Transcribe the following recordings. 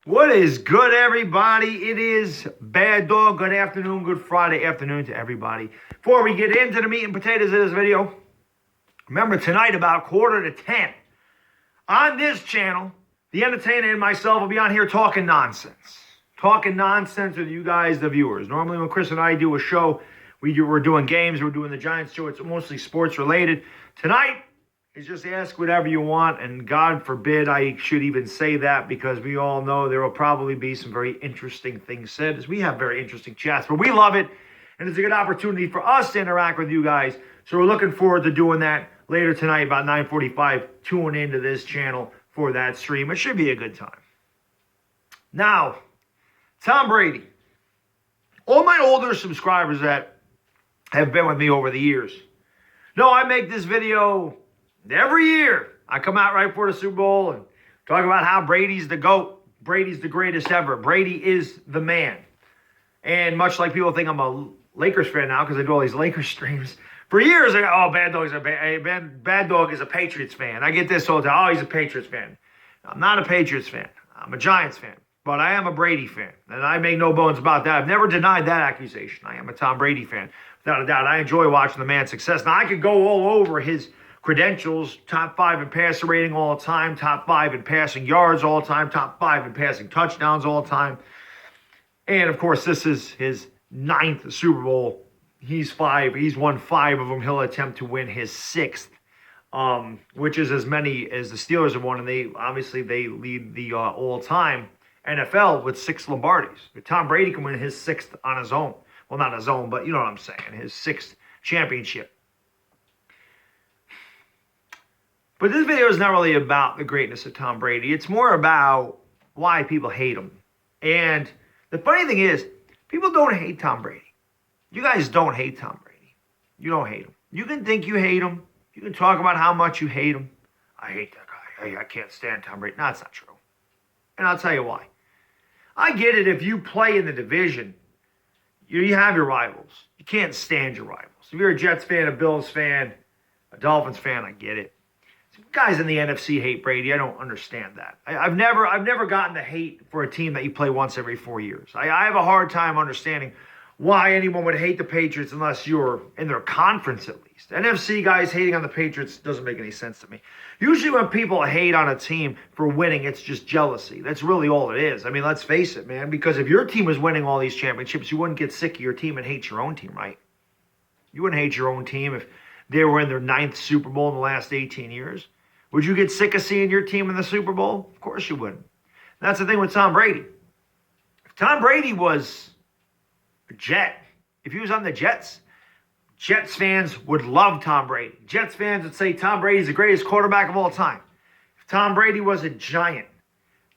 What is good, everybody? It is Bad Dog. Good afternoon, good Friday afternoon to everybody. Before we get into the meat and potatoes of this video, remember tonight about 9:45 on this channel, the entertainer and myself will be on here talking nonsense. Talking nonsense with you guys, the viewers. Normally when Chris and I do a show, we're doing games, we're doing the Giants show, it's mostly sports related. Tonight, is just ask whatever you want, and God forbid I should even say that, because we all know there will probably be some very interesting things said, as we have very interesting chats, but we love it, and it's a good opportunity for us to interact with you guys, so we're looking forward to doing that later tonight about 9:45. Tune into this channel for that stream. It should be a good time. Now, Tom Brady. All my older subscribers that have been with me over the years know I make this video every year. I come out right before the Super Bowl and talk about how Brady's the GOAT. Brady's the greatest ever. Brady is the man. And much like people think I'm a Lakers fan now because I do all these Lakers streams, for years I go, oh, Bad Dog is a Patriots fan. I get this all the time. Oh, he's a Patriots fan. I'm not a Patriots fan. I'm a Giants fan. But I am a Brady fan. And I make no bones about that. I've never denied that accusation. I am a Tom Brady fan. Without a doubt. I enjoy watching the man's success. Now, I could go all over his credentials, top 5 in passer rating all the time, top 5 in passing yards all the time, top 5 in passing touchdowns all the time. And, of course, this is his 9th Super Bowl. He's won 5 of them. He'll attempt to win his 6th, which is as many as the Steelers have won. And they lead the all-time NFL with 6 Lombardis. But Tom Brady can win his 6th on his own. Well, not his own, but you know what I'm saying. His 6th championship. But this video is not really about the greatness of Tom Brady. It's more about why people hate him. And the funny thing is, people don't hate Tom Brady. You guys don't hate Tom Brady. You don't hate him. You can think you hate him. You can talk about how much you hate him. I hate that guy. I can't stand Tom Brady. No, that's not true. And I'll tell you why. I get it if you play in the division. You have your rivals. You can't stand your rivals. If you're a Jets fan, a Bills fan, a Dolphins fan, I get it. Guys in the NFC hate Brady. I don't understand that. I've never gotten the hate for a team that you play once every 4 years. I have a hard time understanding why anyone would hate the Patriots unless you're in their conference at least. NFC guys hating on the Patriots doesn't make any sense to me. Usually when people hate on a team for winning, it's just jealousy. That's really all it is. I mean, let's face it, man. Because if your team was winning all these championships, you wouldn't get sick of your team and hate your own team, right? You wouldn't hate your own team if they were in their 9th Super Bowl in the last 18 years. Would you get sick of seeing your team in the Super Bowl? Of course you wouldn't. That's the thing with Tom Brady. If Tom Brady was a Jet, if he was on the Jets, Jets fans would love Tom Brady. Jets fans would say Tom Brady's the greatest quarterback of all time. If Tom Brady was a Giant,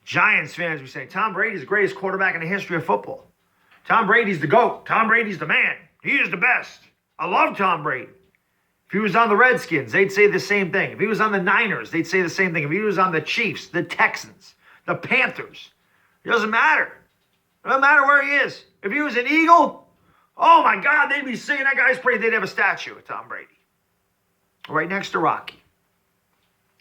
Giants fans would say Tom Brady's the greatest quarterback in the history of football. Tom Brady's the GOAT. Tom Brady's the man. He is the best. I love Tom Brady. If he was on the Redskins, they'd say the same thing. If he was on the Niners, they'd say the same thing. If he was on the Chiefs, the Texans, the Panthers, it doesn't matter. It doesn't matter where he is. If he was an Eagle, oh my God, they'd be singing that guy's praise. They'd have a statue of Tom Brady right next to Rocky.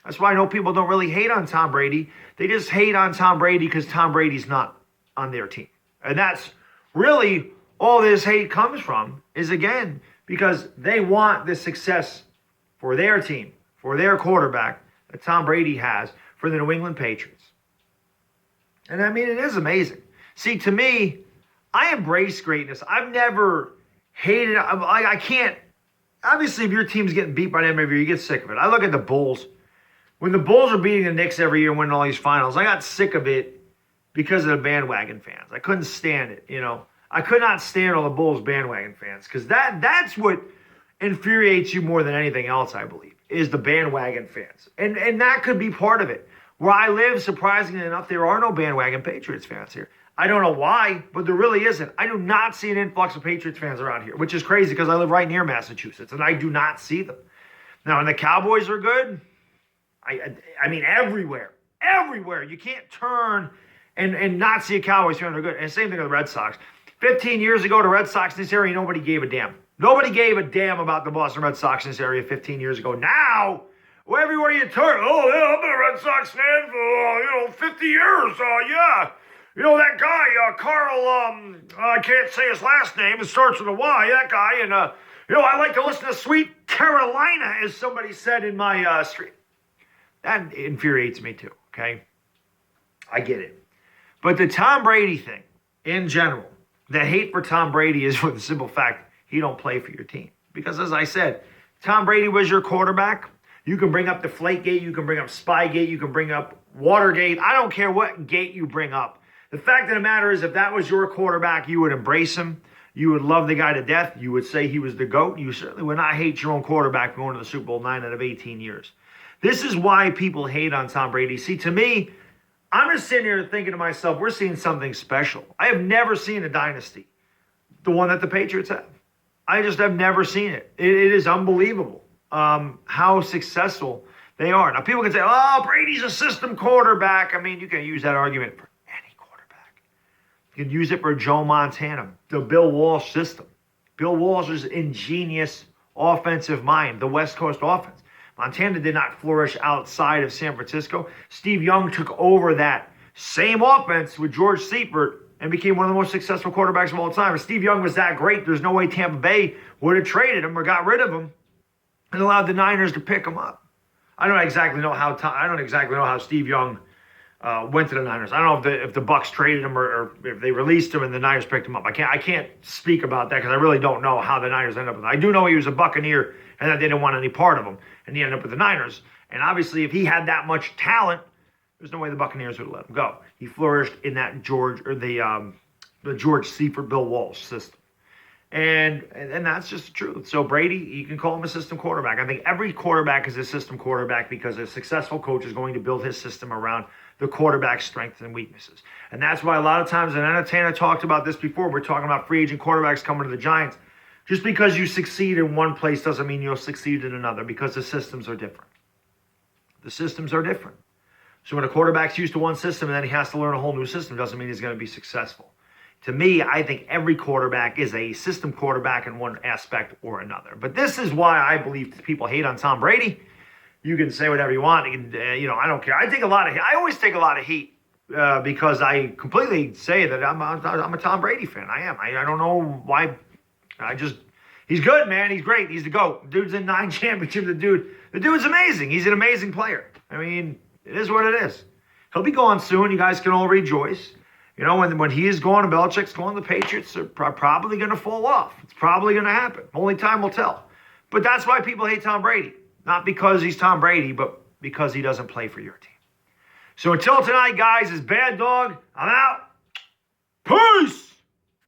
That's why I know people don't really hate on Tom Brady. They just hate on Tom Brady because Tom Brady's not on their team. And that's really all this hate comes from, is again, because they want the success for their team, for their quarterback that Tom Brady has for the New England Patriots. And I mean, it is amazing. See, to me, I embrace greatness. I've never hated, I can't, obviously if your team's getting beat by them every year, you get sick of it. I look at the Bulls. When the Bulls are beating the Knicks every year and winning all these finals, I got sick of it because of the bandwagon fans. I couldn't stand it, you know. I could not stand all the Bulls bandwagon fans because that's what infuriates you more than anything else, I believe, is the bandwagon fans. And that could be part of it. Where I live, surprisingly enough, there are no bandwagon Patriots fans here. I don't know why, but there really isn't. I do not see an influx of Patriots fans around here, which is crazy because I live right near Massachusetts, and I do not see them. Now, when the Cowboys are good, I mean, everywhere. You can't turn and not see a Cowboys fan are good. And same thing with the Red Sox. 15 years ago, the Red Sox in this area, nobody gave a damn. Nobody gave a damn about the Boston Red Sox in this area 15 years ago. Now, everywhere you turn, oh, yeah, I've been a Red Sox fan for, 50 years. Yeah. You know that guy, Carl, I can't say his last name. It starts with a Y, that guy. And, I like to listen to Sweet Carolina, as somebody said in my stream. That infuriates me too, okay? I get it. But the Tom Brady thing, in general, the hate for Tom Brady is for the simple fact he don't play for your team. Because as I said, Tom Brady was your quarterback. You can bring up Deflategate, you can bring up Spygate, you can bring up Watergate. I don't care what gate you bring up. The fact of the matter is, if that was your quarterback, you would embrace him. You would love the guy to death. You would say he was the GOAT. You certainly would not hate your own quarterback going to the Super Bowl 9 out of 18 years. This is why people hate on Tom Brady. See, to me, I'm just sitting here thinking to myself, we're seeing something special. I have never seen a dynasty, the one that the Patriots have. I just have never seen it. It is unbelievable how successful they are. Now, people can say, oh, Brady's a system quarterback. I mean, you can use that argument for any quarterback. You can use it for Joe Montana, the Bill Walsh system. Bill Walsh's ingenious offensive mind, the West Coast offense. Montana did not flourish outside of San Francisco. Steve Young took over that same offense with George Seifert and became one of the most successful quarterbacks of all time. If Steve Young was that great, there's no way Tampa Bay would have traded him or got rid of him and allowed the Niners to pick him up. I don't exactly know how Steve Young went to the Niners. I don't know if the Bucs traded him or if they released him and the Niners picked him up. I can't speak about that because I really don't know how the Niners ended up with him. I do know he was a Buccaneer and that they didn't want any part of him, and he ended up with the Niners. And obviously, if he had that much talent, there's no way the Buccaneers would have let him go. He flourished in that George Seifert, Bill Walsh system. And that's just the truth. So Brady, you can call him a system quarterback. I think every quarterback is a system quarterback because a successful coach is going to build his system around the quarterback's strengths and weaknesses. And that's why a lot of times, and Anna talked about this before, we're talking about free agent quarterbacks coming to the Giants. Just because you succeed in one place doesn't mean you'll succeed in another because the systems are different. The systems are different. So when a quarterback's used to one system and then he has to learn a whole new system, doesn't mean he's going to be successful. To me, I think every quarterback is a system quarterback in one aspect or another. But this is why I believe people hate on Tom Brady. You can say whatever you want. I don't care. I always take a lot of heat because I completely say that I'm a Tom Brady fan. I am. I don't know why. He's good, man. He's great. He's the GOAT. Dude's in 9 championships. The dude's amazing. He's an amazing player. I mean, it is what it is. He'll be gone soon. You guys can all rejoice. When he is gone and Belichick's gone, the Patriots are probably going to fall off. It's probably going to happen. Only time will tell. But that's why people hate Tom Brady. Not because he's Tom Brady, but because he doesn't play for your team. So until tonight, guys, it's Bad Dog. I'm out. Peace!